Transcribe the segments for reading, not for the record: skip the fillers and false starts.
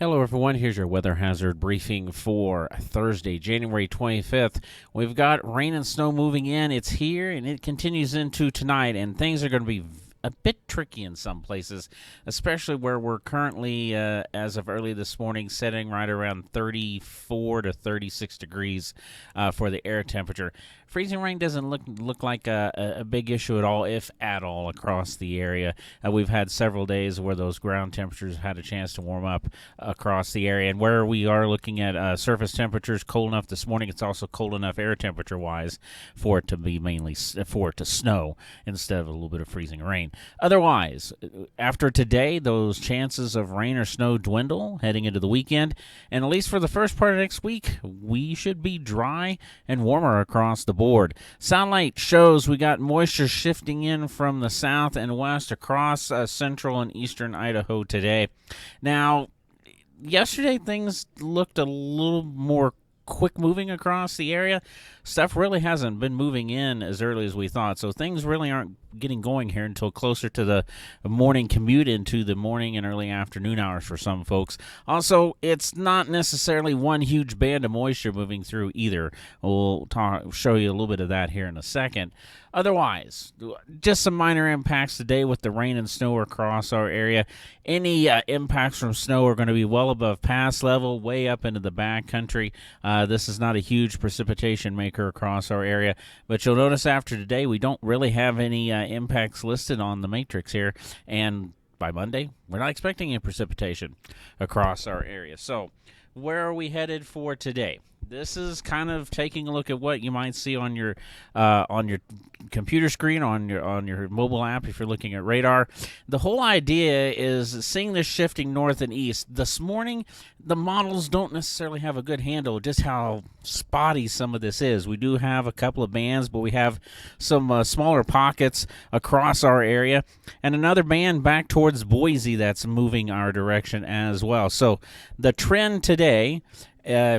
Hello, everyone. Here's your weather hazard briefing for Thursday, January 25th. We've got rain and snow moving in. It's here, and it continues into tonight, and things are going to be a bit tricky in some places, especially where we're currently, as of early this morning, setting right around 34 to 36 degrees for the air temperature. Freezing rain doesn't look like a big issue at all, if at all, across the area. We've had several days where those ground temperatures have had a chance to warm up across the area, and where we are looking at surface temperatures cold enough this morning, it's also cold enough air temperature-wise for it to be for it to snow instead of a little bit of freezing rain. Otherwise, after today, those chances of rain or snow dwindle heading into the weekend, and at least for the first part of next week, we should be dry and warmer across the board. Satellite shows we got moisture shifting in from the south and west across central and eastern Idaho today. Now, yesterday things looked a little more quick moving across the area. Stuff really hasn't been moving in as early as we thought, so things really aren't getting going here until closer to the morning commute into the morning and early afternoon hours for some folks. Also, it's not necessarily one huge band of moisture moving through either. We'll show you a little bit of that here in a second. Otherwise, just some minor impacts today with the rain and snow across our area. Any impacts from snow are going to be well above pass level, way up into the back country. This is not a huge precipitation maker across our area, but you'll notice after today we don't really have any impacts listed on the matrix here, and by Monday we're not expecting any precipitation across our area. So where are we headed for today? This is kind of taking a look at what you might see on your computer screen, on your mobile app if you're looking at radar. The whole idea is seeing this shifting north and east. This morning, the models don't necessarily have a good handle just how spotty some of this is. We do have a couple of bands, but we have some smaller pockets across our area, and another band back towards Boise that's moving our direction as well. So the trend today,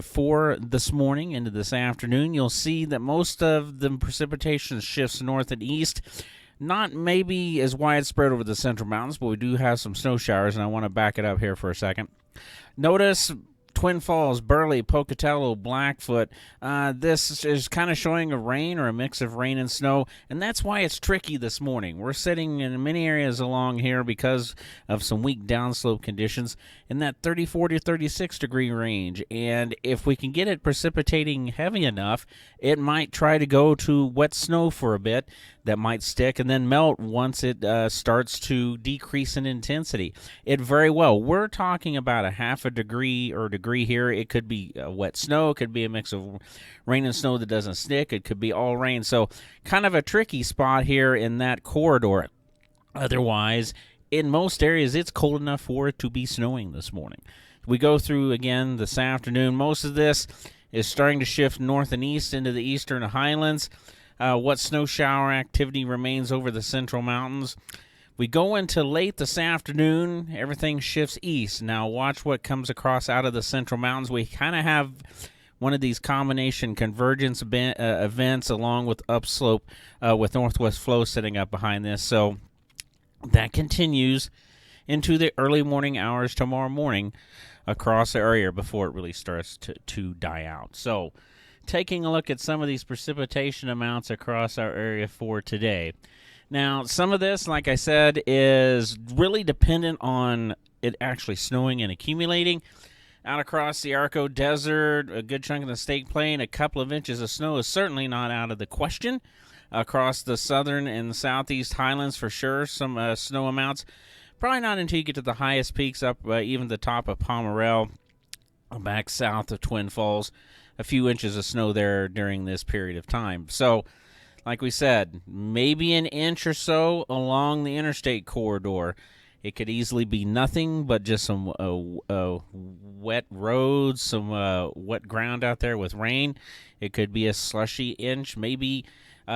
for this morning into this afternoon, you'll see that most of the precipitation shifts north and east. Not maybe as widespread over the central mountains, but we do have some snow showers, and I want to back it up here for a second. Notice Twin Falls, Burley, Pocatello, Blackfoot. This is kind of showing a rain or a mix of rain and snow, and that's why it's tricky this morning. We're sitting in many areas along here because of some weak downslope conditions in that 34 to 36 degree range, and if we can get it precipitating heavy enough, it might try to go to wet snow for a bit. That might stick and then melt once it starts to decrease in intensity. It very well. We're talking about a half a degree or degree here. It could be wet snow. It could be a mix of rain and snow that doesn't stick. It could be all rain. So kind of a tricky spot here in that corridor. Otherwise, in most areas, it's cold enough for it to be snowing this morning. We go through again this afternoon. Most of this is starting to shift north and east into the eastern highlands. What snow shower activity remains over the central mountains. We go into late this afternoon, everything shifts east. Now watch what comes across out of the central mountains. We kind of have one of these combination convergence events along with upslope with northwest flow sitting up behind this. So that continues into the early morning hours tomorrow morning across the area before it really starts to die out. So taking a look at some of these precipitation amounts across our area for today. Now, some of this, like I said, is really dependent on it actually snowing and accumulating. Out across the Arco Desert, a good chunk of the State Plain, a couple of inches of snow is certainly not out of the question. Across the southern and southeast highlands, for sure, some snow amounts. Probably not until you get to the highest peaks up even the top of Pomerelle, back south of Twin Falls. A few inches of snow there during this period of time. So, like we said, maybe an inch or so along the interstate corridor. It could easily be nothing but just some wet roads, some wet ground out there with rain. It could be a slushy inch, maybe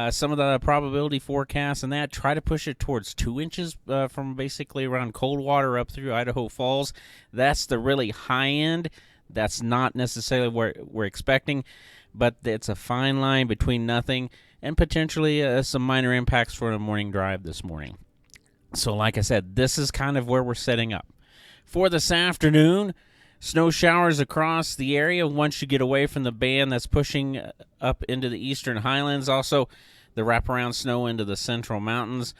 some of the probability forecasts and that try to push it towards 2 inches from basically around Coldwater up through Idaho Falls. That's the really high end. That's not necessarily what we're expecting, but it's a fine line between nothing and potentially some minor impacts for a morning drive this morning. So like I said, this is kind of where we're setting up. For this afternoon, Snow showers across the area once you get away from the band that's pushing up into the eastern highlands. Also, the wraparound snow into the central mountains.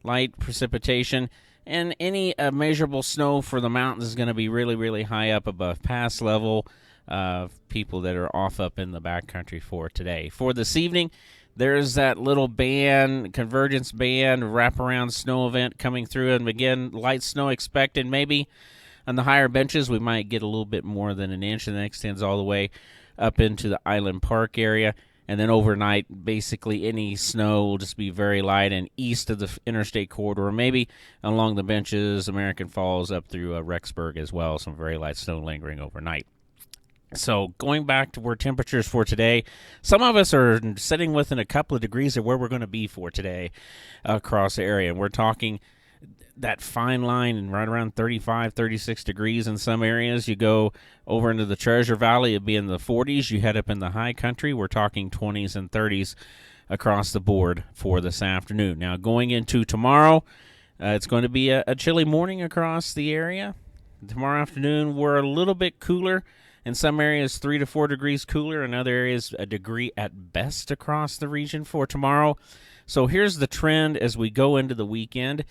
Light precipitation. And any measurable snow for the mountains is going to be really, really high up above pass level. People that are off up in the backcountry for today. For this evening, there's that little band, convergence band, wraparound snow event coming through. And again, light snow expected. Maybe on the higher benches, we might get a little bit more than an inch, and that extends all the way up into the Island Park area. And then overnight, basically any snow will just be very light and east of the interstate corridor, maybe along the benches, American Falls, up through Rexburg as well. Some very light snow lingering overnight. So going back to where temperatures for today, some of us are sitting within a couple of degrees of where we're going to be for today across the area. And we're talking that fine line and right around 35, 36 degrees in some areas. You go over into the Treasure Valley, it'd be in the 40s. You head up in the high country, we're talking 20s and 30s across the board for this afternoon. Now, going into tomorrow, it's going to be a chilly morning across the area. Tomorrow afternoon, we're a little bit cooler. In some areas, 3 to 4 degrees cooler. In other areas, a degree at best across the region for tomorrow. So here's the trend as we go into the weekend.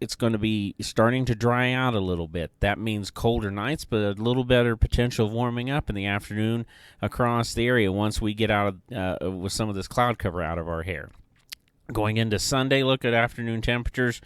It's going to be starting to dry out a little bit. That means colder nights, but a little better potential of warming up in the afternoon across the area once we get out of with some of this cloud cover out of our hair. Going into Sunday, look at afternoon temperatures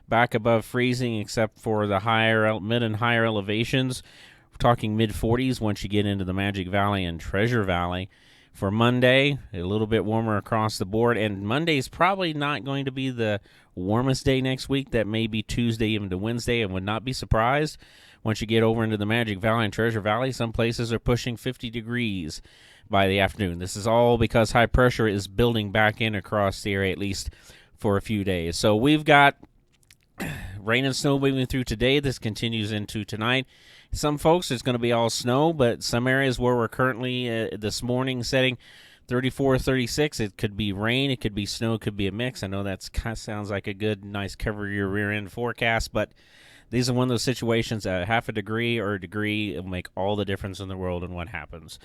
back above freezing except for the higher mid and higher elevations. We're talking mid-40s once you get into the Magic Valley and Treasure Valley. For Monday, a little bit warmer across the board, and Monday's probably not going to be the warmest day next week. That may be Tuesday even to Wednesday, and would not be surprised once you get over into the Magic Valley and Treasure Valley. Some places are pushing 50 degrees by the afternoon. This is all because high pressure is building back in across the area, at least for a few days. So we've got rain and snow moving through today. This continues into tonight. Some folks, it's going to be all snow, but some areas where we're currently this morning setting 34, 36, it could be rain, it could be snow, it could be a mix. I know that sounds like a good, nice cover your rear end forecast, but these are one of those situations that half a degree or a degree will make all the difference in the world in what happens.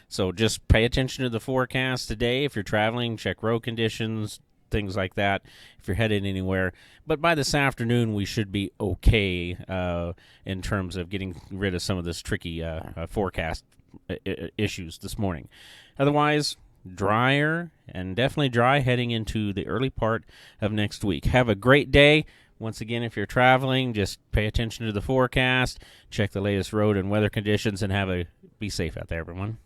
So just pay attention to the forecast today. If you're traveling, check road conditions, things like that, if you're headed anywhere. But by this afternoon, we should be okay in terms of getting rid of some of this tricky forecast issues this morning. Otherwise, drier and definitely dry heading into the early part of next week. Have a great day. Once again, if you're traveling, just pay attention to the forecast, check the latest road and weather conditions, and be safe out there, everyone.